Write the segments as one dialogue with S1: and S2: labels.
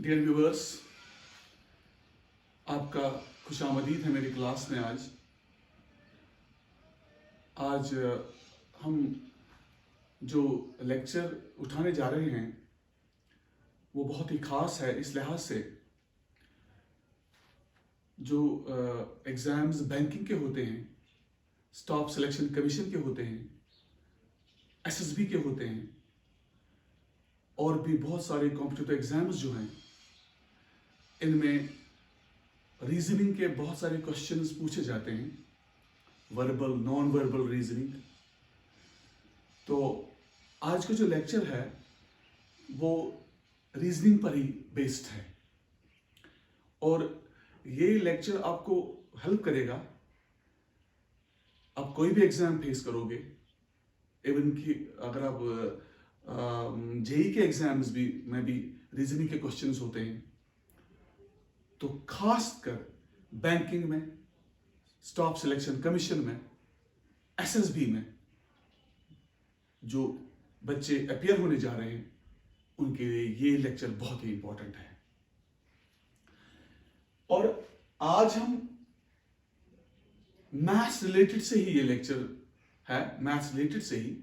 S1: Dear viewers, आपका खुशामदीद है मेरी क्लास में। आज हम जो लेक्चर उठाने जा रहे हैं वो बहुत ही ख़ास है इस लिहाज से, जो एग्ज़ाम्स बैंकिंग के होते हैं, स्टाफ सिलेक्शन कमीशन के होते हैं, एसएसबी के होते हैं और भी बहुत सारे कॉम्पिटिटिव एग्ज़ाम्स जो हैं, इनमें रीजनिंग के बहुत सारे क्वेश्चंस पूछे जाते हैं, वर्बल नॉन वर्बल रीजनिंग। तो आज का जो लेक्चर है वो रीजनिंग पर ही बेस्ड है और ये लेक्चर आपको हेल्प करेगा। आप कोई भी एग्जाम फेस करोगे, इवन कि अगर आप जेई के एग्जाम्स में भी रीजनिंग के क्वेश्चंस होते हैं, तो खासकर बैंकिंग में, स्टाफ सिलेक्शन कमीशन में, एसएसबी में जो बच्चे अपीयर होने जा रहे हैं उनके लिए ये लेक्चर बहुत ही इंपॉर्टेंट है। और आज हम मैथ्स रिलेटेड से ही ये लेक्चर है, मैथ्स रिलेटेड से ही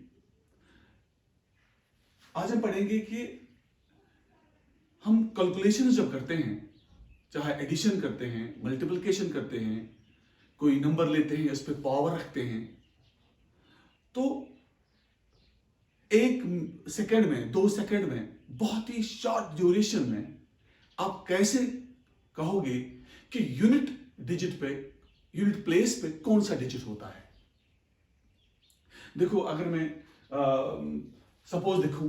S1: आज हम पढ़ेंगे कि हम कैलकुलेशन जब करते हैं, चाहे एडिशन करते हैं, मल्टीप्लिकेशन करते हैं, कोई नंबर लेते हैं, उस पर पावर रखते हैं, तो 1 सेकेंड में, 2 सेकेंड में, बहुत ही शॉर्ट ड्यूरेशन में आप कैसे कहोगे कि यूनिट डिजिट पे, यूनिट प्लेस पे कौन सा डिजिट होता है। देखो, अगर मैं सपोज देखूं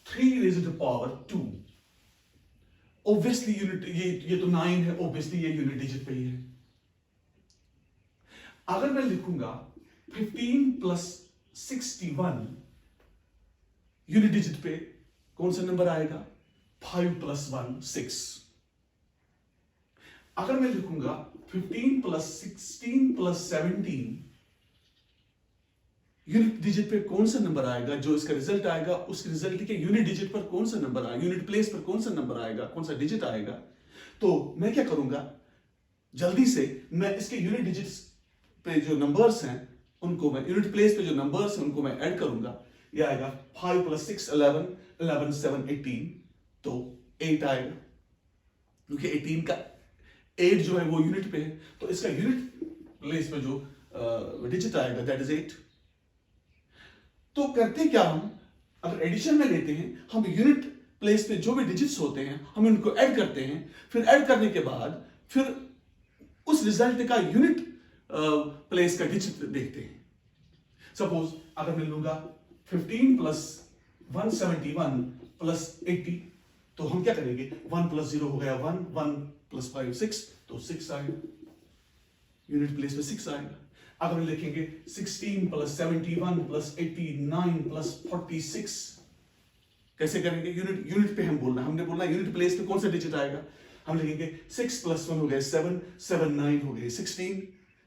S1: 3 raised to power 2, obviously unit, ये तो 9 है, ऑब्वियसली ये यूनिट डिजिट पे ही है। अगर मैं लिखूंगा 15 प्लस 61, यूनिट डिजिट पे कौन सा नंबर आएगा? 5 प्लस 1 6। अगर मैं लिखूंगा 15 प्लस 16 प्लस 17, यूनिट डिजिट पे कौन सा नंबर आएगा? जो इसका रिजल्ट आएगा, उस रिजल्ट के यूनिट डिजिट पर कौन सा नंबर आएगा, यूनिट प्लेस पर कौन सा नंबर आएगा, कौन सा डिजिट आएगा? तो मैं क्या करूंगा, जल्दी से मैं इसके यूनिट डिजिट्स पे जो नंबर्स हैं उनको मैं, यूनिट प्लेस पे जो नंबर्स हैं उनको मैं ऐड करूंगा। ये आएगा 5 प्लस 6 11, 11 7 18, तो 8 आएगा, क्योंकि 18 का 8 जो है वो यूनिट पे है, तो इसका यूनिट प्लेस पे जो डिजिट आएगा दैट इज 8। तो करते क्या हम, अगर एडिशन में लेते हैं, हम यूनिट प्लेस पे जो भी डिजिट्स होते हैं हम उनको ऐड करते हैं, फिर ऐड करने के बाद फिर उस रिजल्ट का यूनिट प्लेस का डिजिट देखते हैं। सपोज अगर मैं लूंगा 15 प्लस 171 प्लस 80, तो हम क्या करेंगे, 1 प्लस 0 हो गया 1, 1 प्लस 5 6, तो 6 आएगा, यूनिट प्लेस पे 6 आएगा। अगर लिखेंगे 16 प्लस 71 प्लस 89 प्लस 46, कैसे करेंगे? यूनिट पे हम बोलना, हमने बोलना यूनिट प्लेस पे कौन सा डिजिट आएगा। हम लिखेंगे 6 प्लस 1 हो गए 7, 7 9 हो गए 16,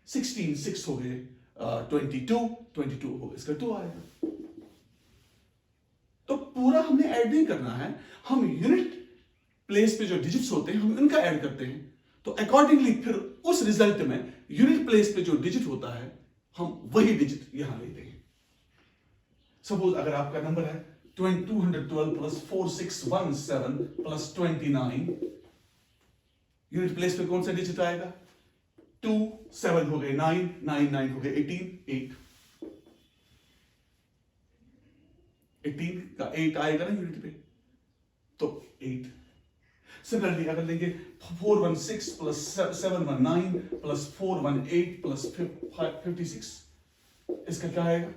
S1: 16 6 हो गए 22, 22 हो गए, इसका 2 आएगा। तो पूरा हमने ऐड नहीं करना है, हम यूनिट प्लेस पे जो डिजिट्स होते हैं हम उनका ऐड करते हैं। तो अकॉर्डिंगली फिर उस रिजल्ट में यूनिट प्लेस पे जो डिजिट होता है हम वही डिजिट यहां लेते हैं। सपोज अगर आपका नंबर है 212 प्लस 4617 प्लस 29, यूनिट प्लेस पे कौन सा डिजिट आएगा? 2, 7 हो गए 9, 9 9 हो गए 18, 8, 18 का 8 आएगा ना यूनिट पे, तो 8। सिमिलरली अगर लेंगे 416 प्लस 719 प्लस 418 प्लस 56, इसका क्या आएगा?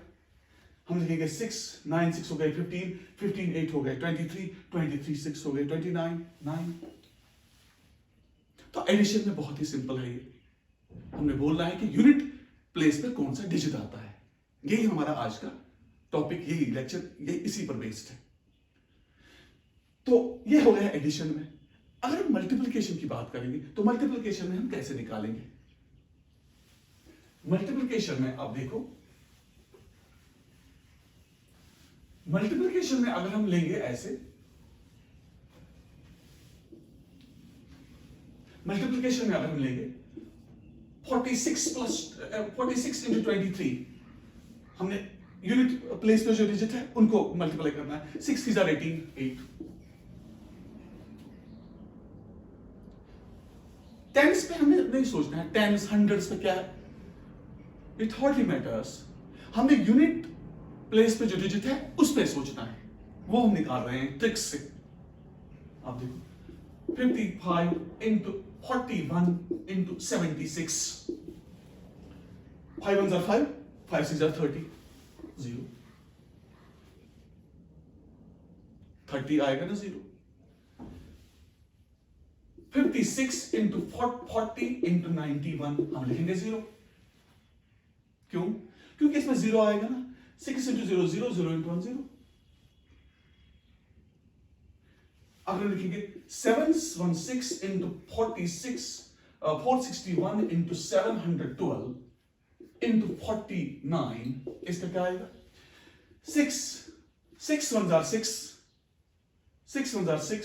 S1: हम लिखेंगे 6, 9 6 हो गए 15, 15 8 हो गए 23, 23 6 हो गए 29, 9। तो एडिशन में बहुत ही सिंपल है ये, हमने बोलना है कि यूनिट प्लेस पे कौन सा डिजिट आता है। यही हमारा आज का टॉपिक, यही लेक्चर, यही इसी पर बेस्ड है। तो ये हो गया एडिशन में। अगर हम मल्टीप्लिकेशन की बात करेंगे तो मल्टीप्लिकेशन में हम कैसे निकालेंगे? मल्टीप्लिकेशन में आप देखो, मल्टीप्लिकेशन में अगर हम लेंगे ऐसे मल्टीप्लिकेशन में अगर हम लेंगे 46 इंटू 23, हमने यूनिट प्लेस पे जो डिजिट है उनको मल्टीप्लाई करना है। 6 3 18, 8। टेंस पे हमें नहीं सोचना है, टेंस हंड्रेड्स पे क्या है, इट हार्डली मैटर्स। हमें यूनिट प्लेस पे जो डिजिट है उस पे सोचना है, वो हम निकाल रहे हैं ट्रिक्स से। आप देखो 55 इंटू 41 इंटू 76, 5 1 5, 5 6 30, 0, 30 आएगा ना 0। 56 इंटू 40 इंटू 91 हम लिखेंगे 0। क्यों? क्योंकि इसमें 0 आएगा ना। 6 इंटू 0 0, 0 इंटू 1 0। अगर लिखेंगे 716 इंटू 46, 461 इंटू 712 इंटू 49, इसका क्या आएगा? 6 6 1 6, 6 1 6,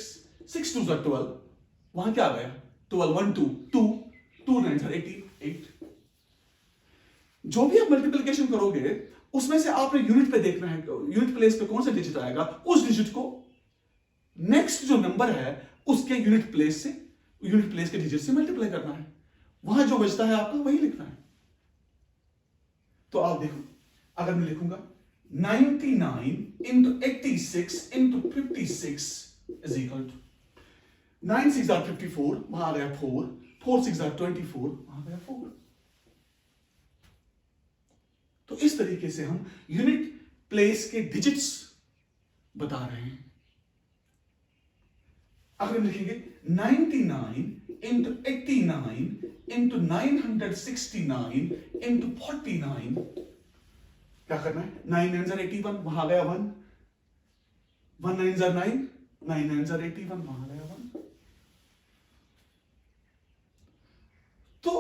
S1: 6 2 12, वहां क्या आ गया? 12 1 2 2, 2 9 88। जो भी आप मल्टीप्लिकेशन करोगे उसमें से आपने यूनिट पे देखना है, यूनिट प्लेस पे कौन सा डिजिट आएगा, उस डिजिट को नेक्स्ट जो नंबर है उसके यूनिट प्लेस के डिजिट से मल्टीप्लाई करना है। वहां जो बचता है आपका वही लिखना है। तो आप देखो, अगर मैं लिखूंगा 99 into 86 into 56 is equal to 9 6 are 54, वहां आ गया 4, 4 6 are 24, वहां आ गया 4। तो इस तरीके से हम यूनिट प्लेस के डिजिट्स बता रहे हैं। अगर हम लिखेंगे 99 इंटू 89 इंटू 969 इंटू 49, क्या करना है? 9 9 are 81, वहां आ गया 1, 1 9 are 9, 9 9 are 81, वहां आ गया 1। तो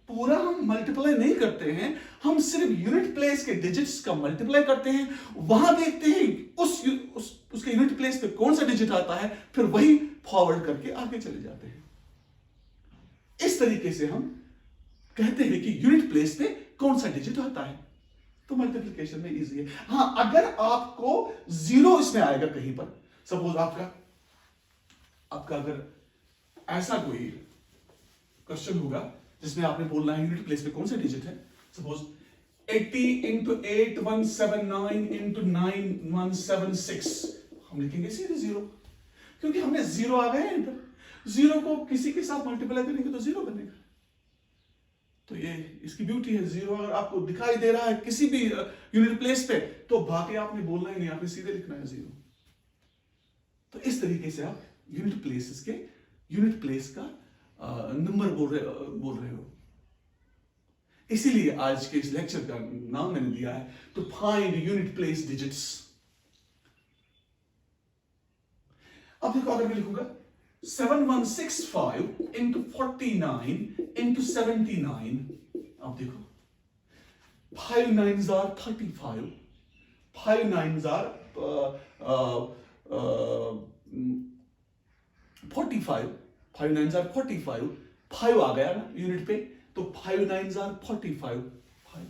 S1: पूरा हम मल्टीप्लाई नहीं करते हैं, हम सिर्फ यूनिट प्लेस के डिजिट्स का मल्टीप्लाई करते हैं। वहां देखते हैं उसके यूनिट प्लेस पे कौन सा डिजिट आता है, फिर वही फॉरवर्ड करके आगे चले जाते हैं। इस तरीके से हम कहते हैं कि यूनिट प्लेस पे कौन सा डिजिट आता है। तो मल्टीप्लिकेशन में इजी है। हां, अगर आपको 0 इसमें आएगा कहीं पर, सपोज आपका अगर ऐसा कोई क्वेश्चन होगा जिसमें आपने बोलना है यूनिट प्लेस पे कौन सा डिजिट है, सपोज 80 इंटू 8179 इंटू 9176, हम लिखेंगे सीधे 0, क्योंकि हमने 0 आ गया है। 0 को किसी के साथ मल्टीप्लाई करेंगे तो 0 बनेगा। तो ये इसकी ब्यूटी है। 0 अगर आपको दिखाई दे रहा है किसी भी यूनिट प्लेस पे, तो बाकी आपने बोलना ही नहीं, आपने सीधे लिखना है 0। तो इस तरीके से आप यूनिट प्लेस का नंबर बोल रहे हो। इसीलिए आज के इस लेक्चर का नाम मैंने दिया है to find unit place digits. अब देखो, अगर मैं लिखूंगा 7165 इंटू 49 इंटू 79, अब देखो 5 9s are 35, 5 9s are 45, 5 9s are 45, 5 आ गया ना यूनिट पे, तो 5 9s are 45, 5।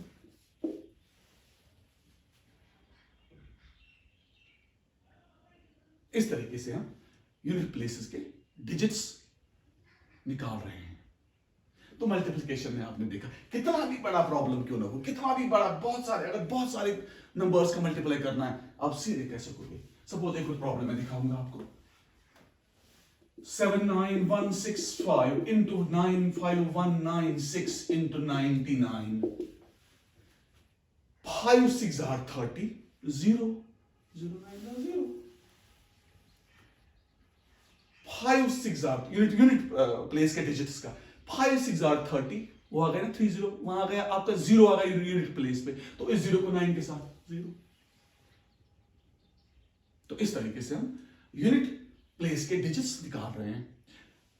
S1: इस तरीके से हम यूनिट प्लेसेस के डिजिट्स निकाल रहे हैं। तो मल्टीप्लिकेशन में आपने देखा, कितना भी बड़ा प्रॉब्लम क्यों ना हो, कितना भी बड़ा, अगर बहुत सारे नंबर्स का मल्टीप्लाई करना है, आप सीधे कैसे करोगे। सपोज एक प्रॉब्लम मैं दिखाऊंगा आपको, 79165 into 95196 into 99, 5 6 are 30, 0 0 9 are 0, 5 6 are unit place के डिजिट्स का, 5 6 are 30, वो आ गया ना 30, वहां आ गया आपका 0 आ गया यूनिट प्लेस पे, तो इस 0 को 9 के साथ 0। तो इस तरीके से हम यूनिट प्लेस के डिजिट्स निकाल रहे हैं।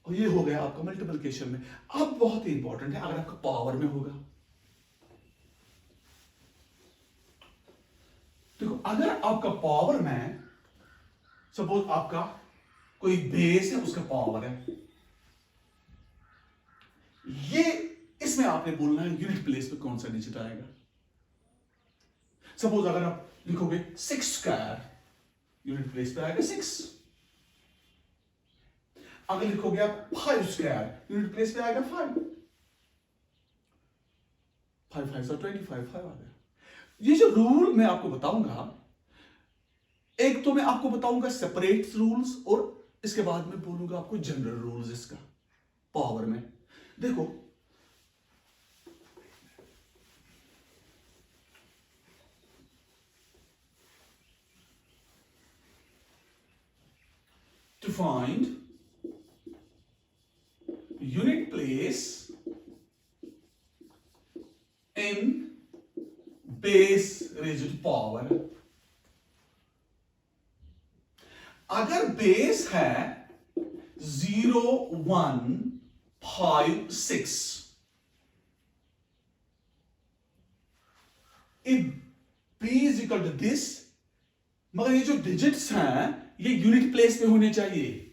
S1: और ये हो गया आपका मल्टीप्लिकेशन में। अब बहुत ही इंपॉर्टेंट है अगर आपका पावर में होगा। देखो, अगर आपका पावर में, सपोज आपका कोई बेस है, उसका पावर है ये इसमें आपने बोलना है यूनिट प्लेस पे कौन सा डिजिट आएगा। सपोज अगर आप लिखोगे 6 स्क्वायर, यूनिट प्लेस पे आएगा 6। अगर लिखोगे आप 5 स्क्वायर, यूनिट प्लेस पे आएगा 5। 5 5 25, 5 आ गया। ये जो रूल मैं आपको बताऊंगा, एक तो मैं आपको बताऊंगा सेपरेट रूल्स, और इसके बाद में बोलूंगा आपको जनरल रूल्स इसका पावर में। देखो to find unit place in base raised to power, अगर बेस है 0 1 5 6, if b is equal to this, मगर ये जो डिजिट्स हैं ये यूनिट प्लेस पे होने चाहिए।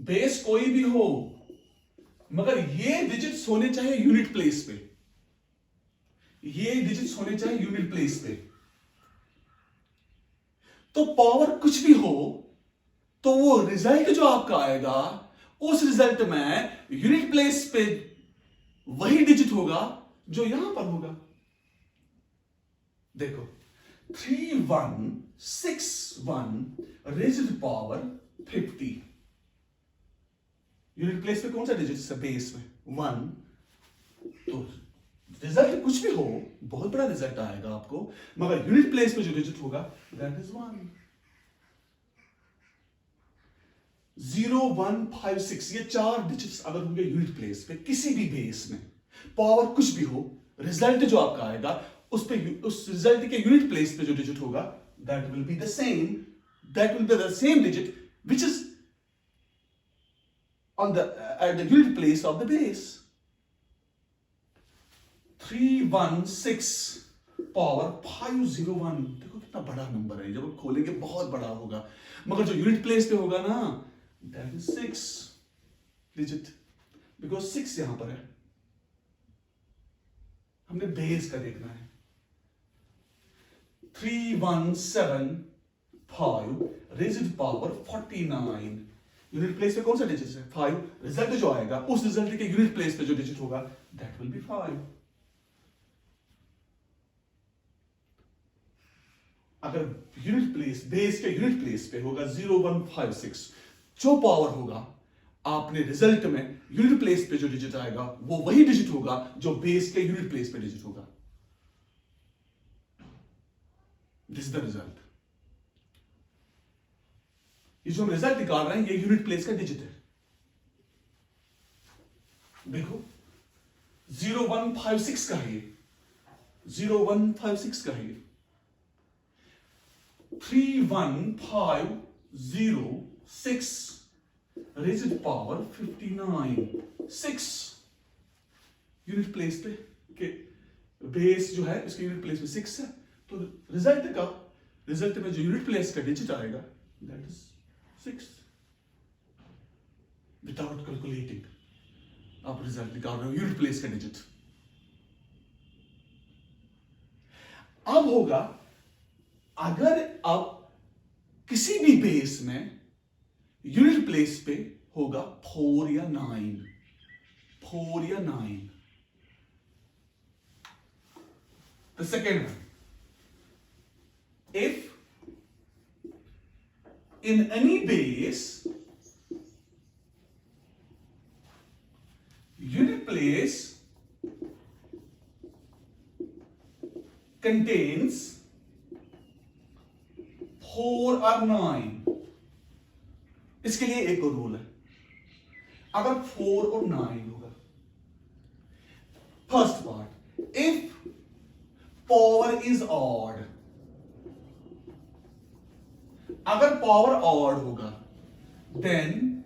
S1: बेस कोई भी हो मगर ये डिजिट्स होने चाहिए यूनिट प्लेस पे, ये डिजिट्स होने चाहिए यूनिट प्लेस पे। तो पावर कुछ भी हो तो वो रिजल्ट जो आपका आएगा उस रिजल्ट में यूनिट प्लेस पे वही डिजिट होगा जो यहां पर होगा। देखो 3 1 6 1 रेज्ड पावर 50, यूनिट प्लेस पे कौन सा डिजिट है बेस में 1, तो रिजल्ट कुछ भी हो बहुत बड़ा रिजल्ट आएगा आपको, मगर यूनिट प्लेस पे जो डिजिट होगा दैट इज 1। 0 1 5 6 ये 4 डिजिट्स अगर होंगे यूनिट प्लेस पे किसी भी बेस में, पावर कुछ भी हो, रिजल्ट जो आपका आएगा उस पे उस रिजल्ट के यूनिट प्लेस पे जो डिजिट होगा that will be the same, that will be the same digit which is on the at the unit place of the base। 316 power 501, देखो कितना बड़ा नंबर है, जब खोलेंगे बहुत बड़ा होगा, मगर जो यूनिट प्लेस पे होगा ना दैट इज 6 डिजिट, बिकॉज 6 यहां पर है, हमने बेस का देखना है। 3175 रेज्ड पावर 49, यूनिट प्लेस पे कौन सा डिजिट है 5, रिजल्ट जो आएगा उस रिजल्ट के यूनिट प्लेस पे जो डिजिट होगा दैट विल बी 5। अगर यूनिट प्लेस बेस के यूनिट प्लेस पे होगा 0156, जो पावर होगा आपने रिजल्ट में यूनिट प्लेस पे जो डिजिट आएगा वो वही डिजिट होगा जो बेस के यूनिट प्लेस पे डिजिट होगा। This is the result. ये जो हम रिजल्ट निकाल रहे हैं ये यूनिट प्लेस का डिजिट है। देखो 0156 का है ये, 0156 का है ये। 31506 रेज्ड पावर 59, 6 यूनिट प्लेस पे के बेस जो है इसके यूनिट प्लेस पे 6 है, तो रिजल्ट में जो यूनिट प्लेस का डिजिट आएगा दैट इज 6 विदाउट कैलकुलेटिंग। आप रिजल्ट निकाल रहे हो यूनिट प्लेस का डिजिट। अब होगा अगर आप किसी भी बेस में यूनिट प्लेस पे होगा 4 या 9, 4 या 9। The second one, if in any base unit place contains 4 or 9, इसके लिए एक और रूल है। अगर 4 और 9 होगा, first part, if power is odd, अगर पावर ऑड होगा then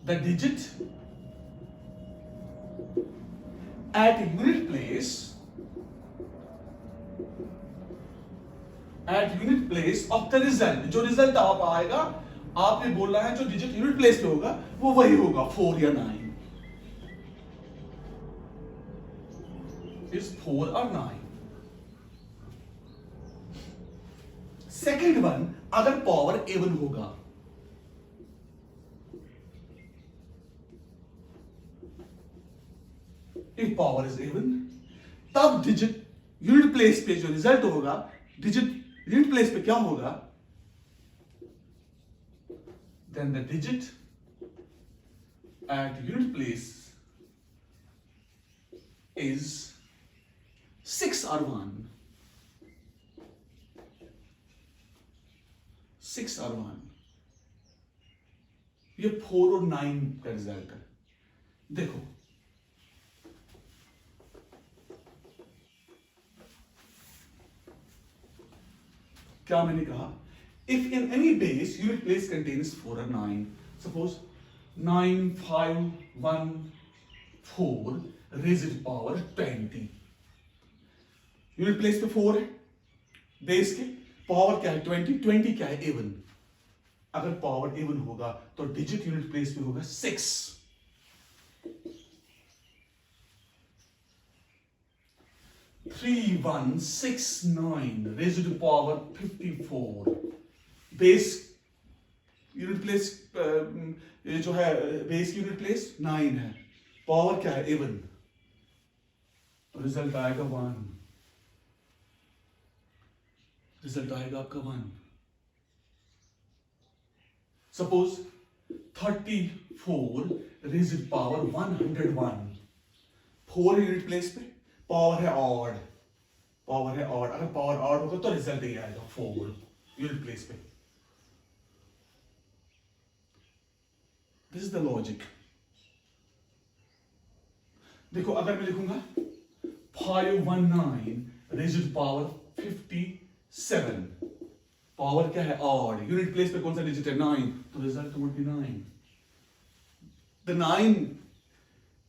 S1: the digit at unit place of the result, जो रिजल्ट आप आएगा आपने बोलना है जो डिजिट यूनिट प्लेस पे होगा वो वही होगा, 4 या 9। इज 4 और 9। सेकेंड वन, अगर पावर इवन होगा, इफ पावर इज इवन, तब डिजिट यूनिट प्लेस पे जो रिजल्ट होगा, डिजिट यूनिट प्लेस पे क्या होगा, then the digit at unit place is 6 or 1. 6 or 1. ये 4 और 9 का रिजल्ट है। देखो क्या मैंने कहा, if in any base unit place contains 4 or 9, suppose 9 5 1 4 raised to power 20, unit place पे 4 है, बेस के पावर क्या है 20, 20 क्या है इवन। अगर पावर इवन होगा तो डिजिट यूनिट प्लेस पे होगा 6। 3 1 6 9 raised to power 54, base unit place जो है, बेस यूनिट प्लेस 9 है, पावर क्या है इवन, तो रिजल्ट आएगा 1। रिजल्ट आएगा आपका 1। Suppose 34 raised power 101, 4 unit place पे, पावर है ऑड, पावर है ऑड, अगर पावर ऑड होगा तो रिजल्ट ये आएगा 4 यूनिट प्लेस पे। This is the logic. देखो अगर मैं लिखूंगा 519 रेज्ड पावर 57, पावर क्या है ऑड, यूनिट प्लेस पे कौन सा डिजिट है 9, तो result would be 9। The 9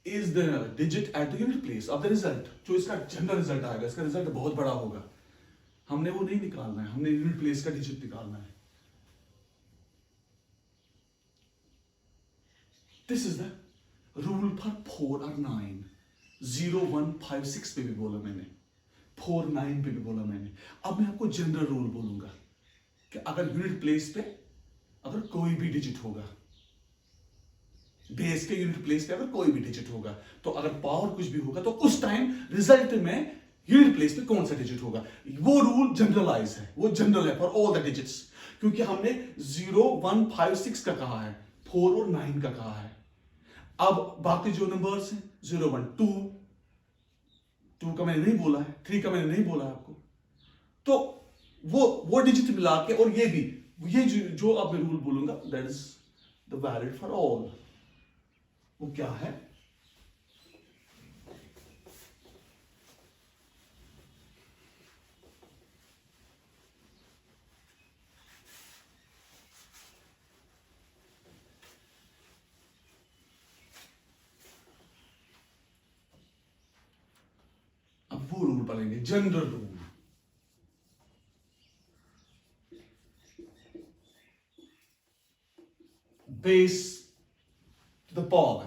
S1: is the digit at the unit place of the result. जो इसका जनरल रिजल्ट आएगा, इसका रिजल्ट बहुत बड़ा होगा, हमने वो नहीं निकालना है, हमने यूनिट प्लेस का डिजिट निकालना है। This is the rule for 4 और 9। 0 1 5 6 पे भी बोला मैंने, 4 9 पे भी बोला मैंने। अब मैं आपको जनरल रूल बोलूंगा कि अगर यूनिट प्लेस पे अगर कोई भी डिजिट होगा, बेस के यूनिट प्लेस पे अगर कोई भी डिजिट होगा, तो अगर पावर कुछ भी होगा तो उस टाइम रिजल्ट में यूनिट प्लेस पे कौन सा डिजिट होगा। वो रूल जनरलाइज है, वो जनरल है फॉर ऑल द डिजिट्स, क्योंकि हमने 0 1 5 6 का कहा है, 4 और 9 का कहा है। अब बाकी जो नंबर्स हैं 0 1 2 का मैंने नहीं बोला है, 3 का मैंने नहीं बोला है आपको, तो वो डिजिट मिला के, और ये भी, ये जो अब मैं रूल बोलूंगा that is the valid for all. वो क्या है, अब वो रूल पढ़ेंगे, general rule. Base to the power,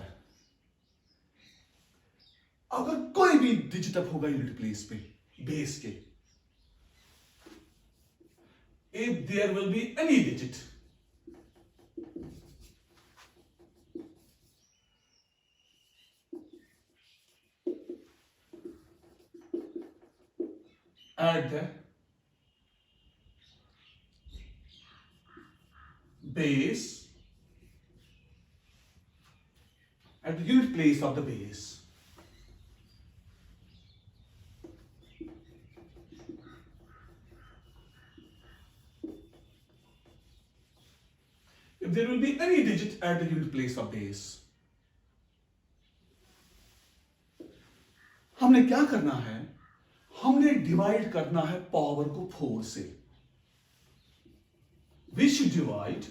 S1: अगर कोई भी डिजिट अप होगा यूनिट प्लेस पे बेस के, if there will be any digit at the base, at the unit place of the base, if there will be any digit at the unit place of base, हमने क्या करना है, हमने divide करना है power को 4 से। We should divide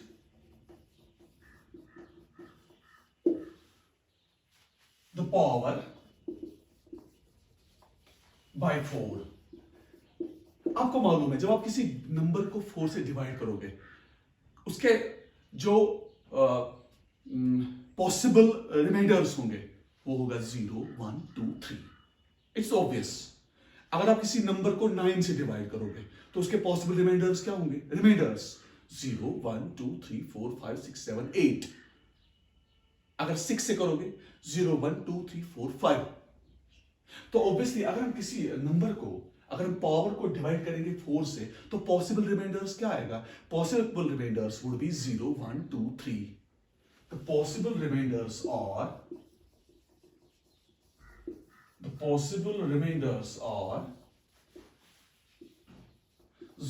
S1: the power by 4। आपको मालूम है जब आप किसी नंबर को 4 से डिवाइड करोगे, उसके जो पॉसिबल रिमाइंडर्स होंगे वो होगा 0 1 2 3। It's obvious. अगर आप किसी नंबर को 9 से डिवाइड करोगे तो उसके पॉसिबल रिमाइंडर्स क्या होंगे? रिमाइंडर्स 0 1 2 3 4 5 6 7 8। अगर 6 से करोगे 0 1 2 3 4 5। तो ऑब्वियसली अगर हम किसी नंबर को, अगर हम पावर को डिवाइड करेंगे 4 से, तो पॉसिबल रिमाइंडर्स क्या आएगा? Possible remainders would be 0 1 2 3। The possible remainders are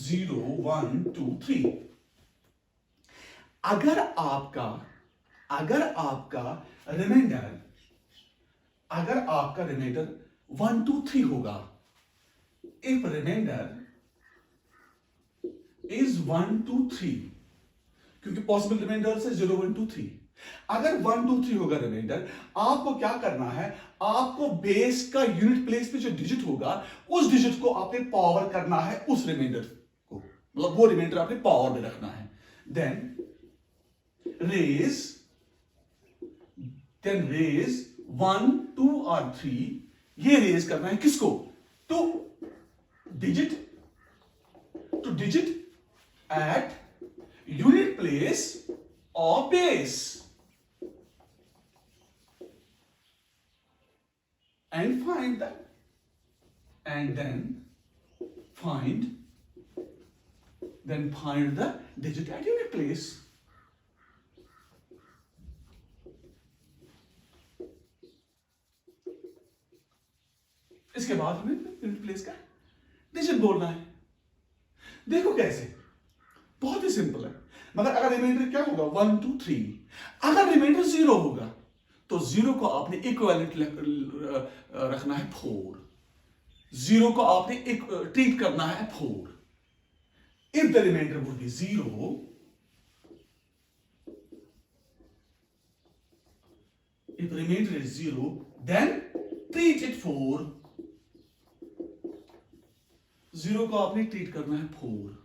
S1: 0 1 2 3। अगर आपका रिमाइंडर 1 2 3 होगा, if remainder is 1 2 3, क्योंकि पॉसिबल रिमाइंडर है 0 1 2 3। अगर 1 2 3 होगा रिमाइंडर, आपको क्या करना है? आपको बेस का यूनिट प्लेस पे जो डिजिट होगा, उस डिजिट को आपने पावर करना है उस रिमाइंडर को, मतलब वो रिमाइंडर आपने पावर में रखना है। देन रेज 1 2 और 3, ये रेज करना है किसको? To digit at unit place or base, and find that, and then find the digit at unit place. इसके बाद हमें यूनिट प्लेस का डिजिट बोलना है। देखो कैसे, बहुत ही सिंपल है। मगर अगर रिमाइंडर क्या होगा? 1 2 3। अगर रिमाइंडर 0 होगा तो 0 को आपने इक्विवेलेंट रखना है 4। 0 को आपने ट्रीट करना है 4। If the remainder would be 0, if remainder is 0, then treat it 4। 0 को आपने ट्रीट करना है 4।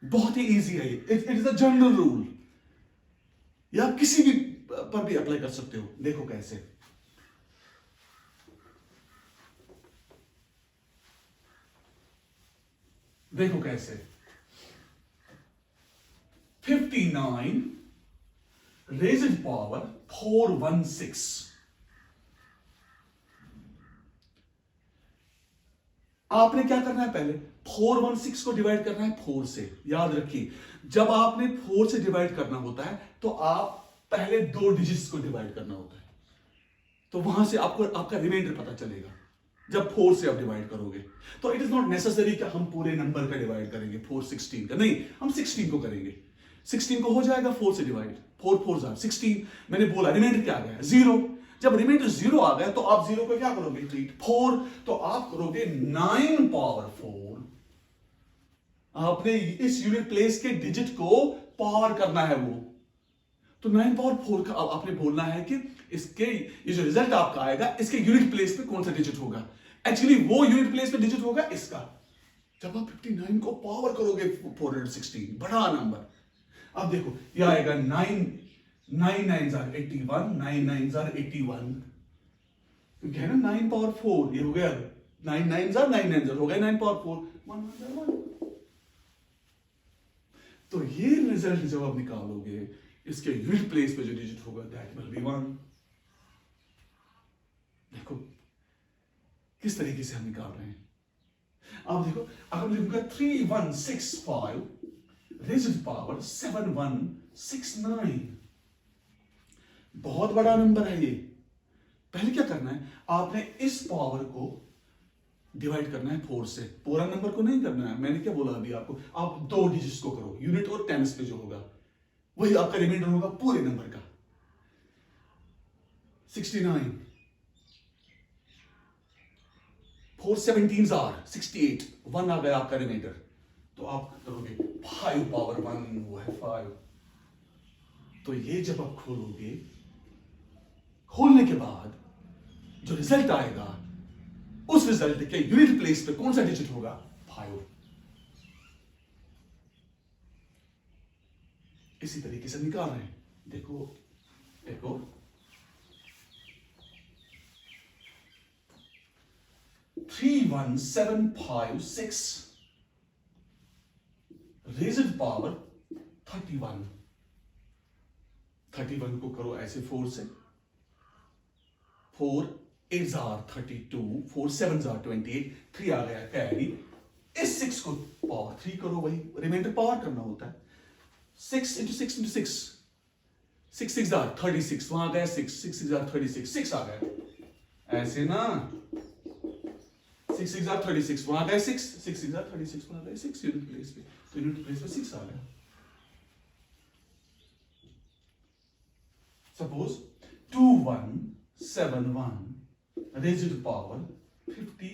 S1: बहुत ही इजी है ये। It is a general rule, या आप किसी भी पर भी अप्लाई कर सकते हो। देखो कैसे, देखो कैसे 59 raised in power 416। आपने क्या करना है? पहले 416 को डिवाइड करना है 4 से। याद रखिए, जब आपने 4 से डिवाइड करना होता है तो आप पहले 2 डिजिट्स को डिवाइड करना होता है, तो वहां से आपको आपका रिमाइंडर पता चलेगा जब 4 से आप डिवाइड करोगे। तो इट इज नॉट नेसेसरी कि हम पूरे नंबर का डिवाइड करेंगे 416 का, नहीं, हम 16 को करेंगे। 16 को हो जाएगा 4 से डिवाइड, 4 4 16। मैंने बोला रिमाइंडर क्या आ गया? 0। जब रिमाइंडर 0 आ गया तो आप 0 को क्या करोगे? ट्रीट 4। तो आप करोगे 9 पावर 4। आपने इस यूनिट प्लेस के डिजिट को पावर करना है वो, तो 9 पावर 4 का आपने बोलना है कि इसके ये जो रिजल्ट आपका आएगा इसके यूनिट प्लेस पे कौन सा डिजिट होगा। एक्चुअली वो यूनिट प्लेस पे डिजिट होगा इसका। जब आप 59 को पावर करोगे 416, बड़ा नंबर। अब देखो ये आएगा 9 9 are 81, 9 9 are 81, क्योंकि है ना 9 पावर 4, ये हो गया 9 9 are 9 9 हो गया 9 पावर 4, 1 1 1। तो ये रिजल्ट जब आप निकालोगे, इसके यूनिट प्लेस पे जो डिजिट होगा दैट विल बी 1। देखो किस तरीके से हम निकाल रहे हैं। अब देखो, अगर मैं लिखूंगा 3165 रेज़्ड पावर 7169, बहुत बड़ा नंबर है ये। पहले क्या करना है? आपने इस पावर को डिवाइड करना है 4 से, पूरा नंबर को नहीं करना है। मैंने क्या बोला अभी आपको? आप 2 डिजिट्स को करो, यूनिट और टेंस पे जो होगा वही आपका रिमाइंडर होगा पूरे नंबर का। 69 4 17s are 68, 1 आ गया आपका रिमाइंडर। तो आप करोगे 5 पावर 1, वो है 5। तो ये जब आप खोलोगे, खोलने के बाद जो रिजल्ट आएगा, उस रिजल्ट के यूनिट प्लेस पे कौन सा डिजिट होगा? 5। इसी तरीके से निकाल रहे हैं। देखो देखो 31756 रेज्ड पावर 31। 31 को करो ऐसे 4 से, 4 8s are 32, 4 7s are 28, 3 आ गया कैरी। इस 6 को पावर 3 करो, वही रिमाइंडर पावर करना होता है। 6 into 6 into 6, 6 6 are 36, वहां गया 6 6 6 are 36, 6 आ गया ऐसे ना, 6 6 are 36, वहां गया 6 6 6 are 36, वहां गया 6 यूनिट प्लेस पे, तो यूनिट प्लेस पे 6 आ गया। सपोज 2171 raised to power 50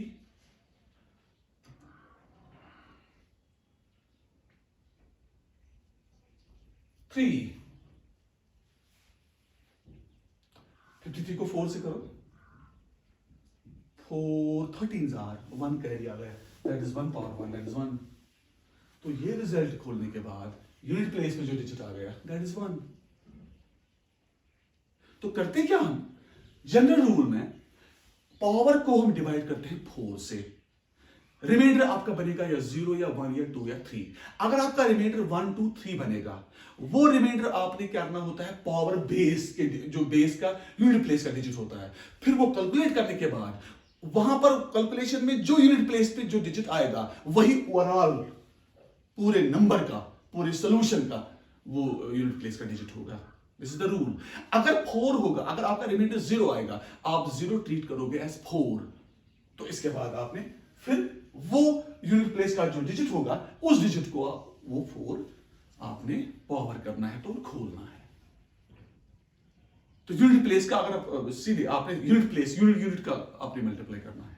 S1: 3, 53 को 4 से करो, 4 13s are 1 कैरी आ गया, that is 1 power 1, that is 1। तो ये रिजल्ट खोलने के बाद यूनिट प्लेस में जो डिजिट आ गया दैट इज 1। तो करते क्या हम, जनरल रूल में पावर को हम डिवाइड करते हैं 4 से, रिमाइंडर आपका बनेगा या 0 या 1 या 2 या 3। अगर आपका रिमाइंडर 1 2 3 बनेगा, वो रिमाइंडर आपने क्या करना होता है, पावर बेस के, जो बेस का यूनिट प्लेस का डिजिट होता है, फिर वो कैलकुलेट करने के बाद वहां पर कैलकुलेशन में जो यूनिट प्लेस पे जो डिजिट आएगा वही ओवरऑल पूरे नंबर का, पूरे सॉल्यूशन का वो यूनिट प्लेस का डिजिट होगा। This is the rule. अगर 4 होगा, अगर आपका रिमाइंडर 0 आएगा, आप 0 ट्रीट करोगे एज 4, तो इसके बाद आपने फिर वो यूनिट प्लेस का जो डिजिट होगा उस डिजिट को वो 4 आपने पावर करना है, तो खोलना है। तो यूनिट प्लेस का अगर आप सीधे आपने यूनिट प्लेस यूनिट का आपने मल्टीप्लाई करना है।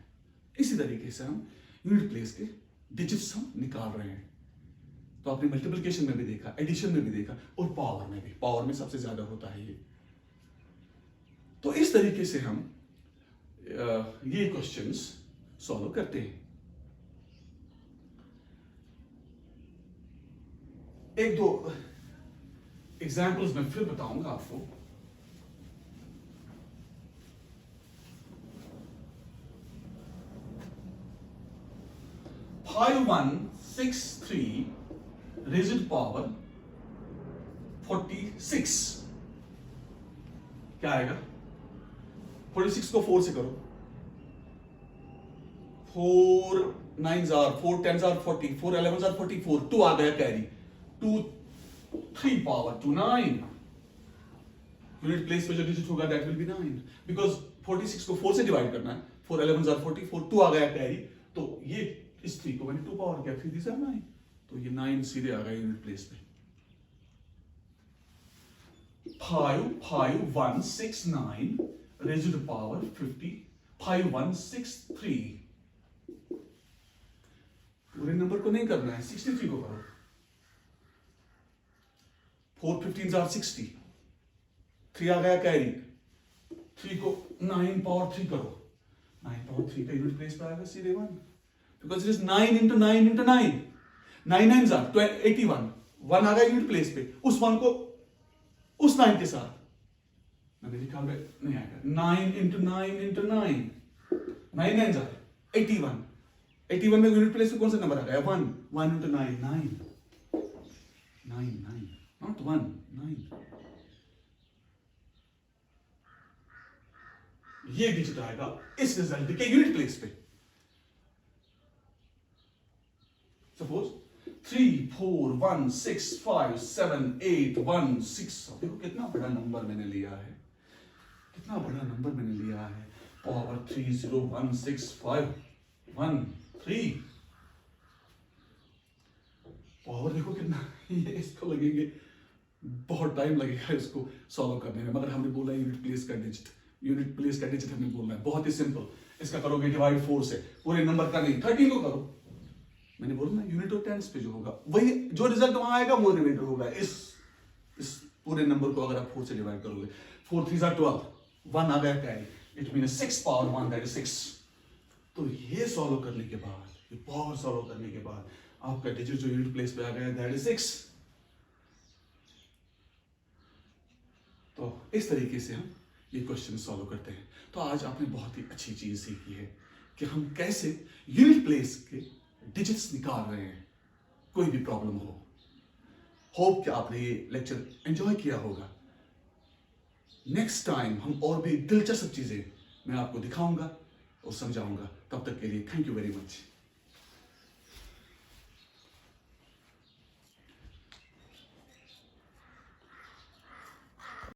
S1: इसी तरीके से हम यूनिट प्लेस के डिजिट्स हम निकाल रहे हैं। तो आपने मल्टीप्लिकेशन में भी देखा, एडिशन में भी देखा, और पावर में भी, पावर में सबसे ज्यादा होता है ये। तो इस तरीके से हम ये क्वेश्चंस सॉल्व करते हैं। एक दो एग्जाम्पल्स मैं फिर बताऊंगा आपको। फाइव 163 raised to power 46 क्या आएगा, 46 को 4 से करो, 4 9s are 4 10s are 40, 4 11s are 44, 2 आ गया कैरी, 2 3 पावर 2 9। यूनिट प्लेस पे जो डिजिट होगा दैट विल बी 9, बिकॉज 46 को 4 से डिवाइड करना है, 4 11s are 44, 2 आ गया कैरी, तो ये इस 3 को मैंने 2 पावर किया, 3 3 9, तो ये 9 सीधे आ गया यूनिट प्लेस पे। 55169 raised to power 50, 5163। पूरे नंबर को नहीं करना है, 63 को करो, 4 15s are 60, 3 आ गया कैरी, 3 को 9 पावर 3 करो, 9 पावर 3 का यूनिट प्लेस पे आएगा सीधे 1, because it is 9 into 9 into 9, 9 9s are 81, 1 आ गया यूनिट प्लेस पे, उस 1 को उस 9 के साथ मैंने निकाल नहीं आएगा, 9 into 9 into 9, 9 9s are 81, 81 में यूनिट प्लेस पे कौन सा नंबर आ गया, 1 1 into 9 9 9 9, not 1 9। ये डिजिट आएगा इस रिजल्ट के यूनिट प्लेस पे। सपोज 3 4 1 6 5 7 8 1 6, देखो कितना बड़ा नंबर मैंने लिया है, कितना बड़ा नंबर मैंने लिया है, पावर 3 0 1 6 5 1 3, पावर देखो कितना, ये इसको लगेंगे बहुत टाइम लगेगा इसको सॉल्व करने में, मगर हमने बोला यूनिट प्लेस का डिजिट, यूनिट प्लेस का डिजिट हमने बोलना है, बहुत ही सिंपल। इसका करोगे डिवाइड 4 से, पूरे नंबर का नहीं, 13 को करो, मैंने बोला ना यूनिट और टेंस पे जो होगा वही जो रिजल्ट वहां आएगा वो रिमाइंडर होगा। इस पूरे नंबर को अगर आप 4 से डिवाइड करोगे, 4 3s are 12, 1 आ गया carry, it means 6 power 1 that is 6। तो ये सॉल्व करने के बाद, ये पावर सॉल्व करने के बाद आपका डिजिट जो यूनिट प्लेस पे आ गया दैट इज 6। तो इस तरीके से हम ये क्वेश्चन सॉल्व करते हैं। तो आज आपने बहुत ही अच्छी चीज सीखी है कि हम कैसे यूनिट प्लेस के डिजिट्स निकाल रहे हैं, कोई भी प्रॉब्लम हो। होप कि आपने ये लेक्चर एंजॉय किया होगा। नेक्स्ट टाइम हम और भी दिलचस्प चीजें मैं आपको दिखाऊंगा और समझाऊंगा। तब तक के लिए थैंक यू वेरी मच।